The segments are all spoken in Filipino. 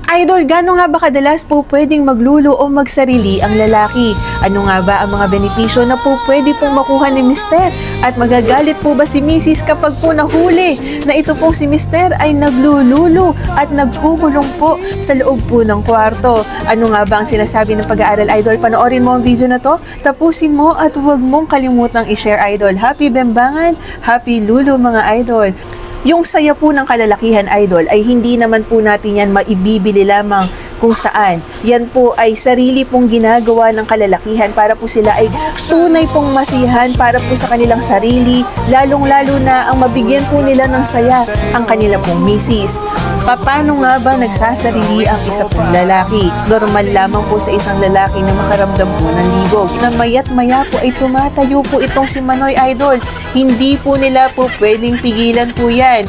Idol, gaano nga ba kadalas po pwedeng maglulo o magsarili ang lalaki? Ano nga ba ang mga benepisyo na po pwede pong makuha ni Mister? At magagalit po ba si Mrs. kapag po nahuli na ito pong si Mister ay naglululo at nagkukulong po sa loob po ng kwarto? Ano nga ba ang sinasabi ng pag-aaral, Idol? Panoorin mo ang video na to, tapusin mo at huwag mong kalimutang i-share, Idol. Happy Bembangan, happy lulo mga Idol! Yung saya po ng kalalakihan, Idol, ay hindi naman po natin yan maibibili lamang kung saan. Yan po ay sarili pong ginagawa ng kalalakihan para po sila ay tunay pong masiyahan para po sa kanilang sarili, lalong-lalo na ang mabigyan po nila ng saya ang kanila pong misis. Paano nga ba nagsasarili ang isa pong lalaki? Normal lamang po sa isang lalaki na makaramdam po ng libog. Na maya't maya po ay tumatayo po itong si Manoy, Idol. Hindi po nila po pwedeng pigilan po yan.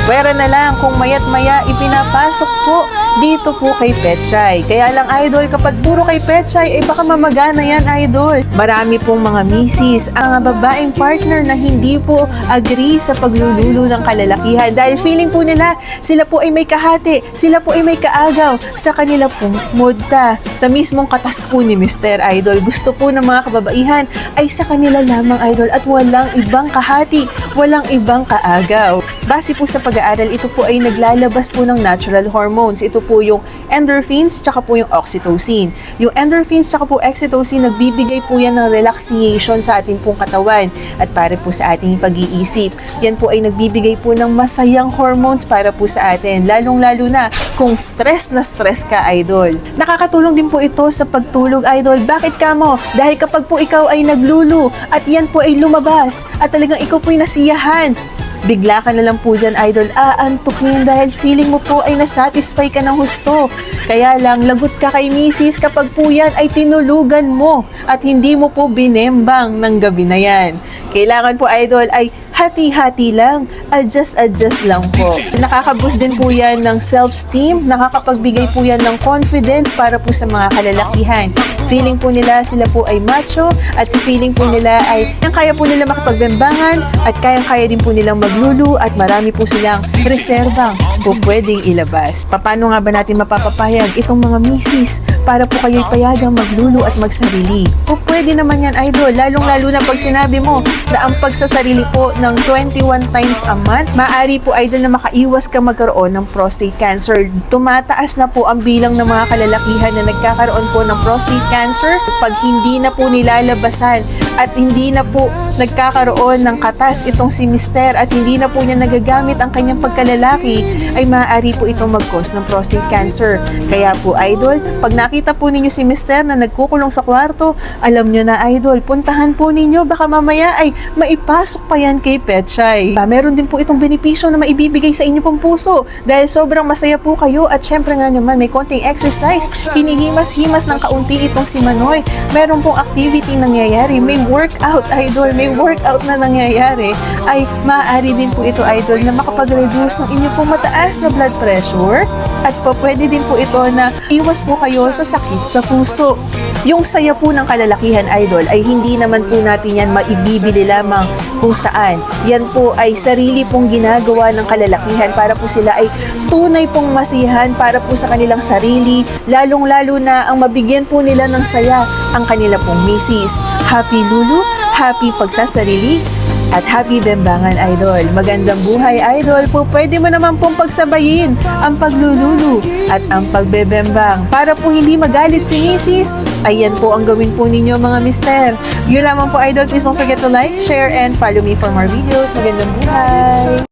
Pwera na lang kung maya't maya ipinapasok po dito po kay Petchay. Kaya lang, Idol, kapag puro kay Petchay, ay baka mamagana yan, Idol. Marami pong mga misis, ang babaeng partner na hindi po agree sa paglululo ng kalalakihan dahil feeling po nila sila po ay may kahati, sila po ay may kaagaw sa kanila pong mudta. Sa mismong katas po ni Mister, Idol, gusto po ng mga kababaihan ay sa kanila lamang, Idol, at walang ibang kahati, walang ibang kaagaw. Base po sa pag-aaral, ito po ay naglalabas po ng natural hormones. Ito po yung endorphins tsaka po yung oxytocin. Yung endorphins tsaka po oxytocin, nagbibigay po yan ng relaxation sa ating pong katawan at para po sa ating pag-iisip. Yan po ay nagbibigay po ng masayang hormones para po sa atin, lalong-lalo na kung stress na stress ka, Idol. Nakakatulong din po ito sa pagtulog, Idol. Bakit kamo? Dahil kapag po ikaw ay naglulu at yan po ay lumabas at talagang ikaw po ay nasiyahan, bigla ka na lang po dyan, Idol, aantukin dahil feeling mo po ay nasatisfy ka ng husto. Kaya lang, lagot ka kay misis kapag po yan ay tinulugan mo at hindi mo po binembang ng gabi na yan. Kailangan po, Idol, ay hati-hati lang, adjust lang po. Nakaka-boost din po yan ng self-esteem, nakakapagbigay po yan ng confidence para po sa mga kalalakihan. Feeling po nila sila po ay macho at si feeling po nila ay kaya po nila makipagbembangan at kayang-kaya din po nilang maglulu at marami po silang reserbang po pwedeng ilabas. Paano nga ba natin mapapapayag itong mga misis para po kayo'y payagang maglulu at magsarili? O pwede naman yan, Idol, lalong-lalo na pag sinabi mo na ang pagsasarili po ng 21 times a month, maaari po, Idol, na makaiwas ka magkaroon ng prostate cancer. Tumataas na po ang bilang ng mga kalalakihan na nagkakaroon po ng prostate cancer pag hindi na po nilalabasan at hindi na po nagkakaroon ng katas itong si Mister at hindi na po niya nagagamit ang kanyang pagkalalaki, ay maaari po itong mag-cause ng prostate cancer. Kaya po, Idol, pag nakita po ninyo si Mister na nagkukulong sa kwarto, alam nyo na, Idol, puntahan po ninyo, baka mamaya ay maipasok pa yan kay Petchay. Meron din po itong benepisyo na maibibigay sa inyo pong puso dahil sobrang masaya po kayo at syempre nga naman may konting exercise, hinihimas-himas ng kaunti itong si Manoy. Meron pong activity nangyayari, may workout, Idol, may workout na nangyayari, ay maaari din po ito, Idol, na makapag-reduce ng inyong pong mataas na blood pressure at pwede din po ito na iwas po kayo sa sakit sa puso. Yung saya po ng kalalakihan, Idol, ay hindi naman po natin yan maibibili lamang kung saan. Yan po ay sarili pong ginagawa ng kalalakihan para po sila ay tunay pong masiyahan para po sa kanilang sarili, lalong-lalo na ang mabigyan po nila ng saya ang kanila pong misis. Happy Lulu, happy pagsasarili, at happy Bembangan, Idol. Magandang buhay, Idol. Po pwede mo naman pong pagsabayin ang paglululu at ang pagbebembang para po hindi magalit si misis. Ayan po ang gawin po ninyo, mga mister. Yun lamang po, Idol. Please don't forget to like, share, and follow me for more videos. Magandang buhay!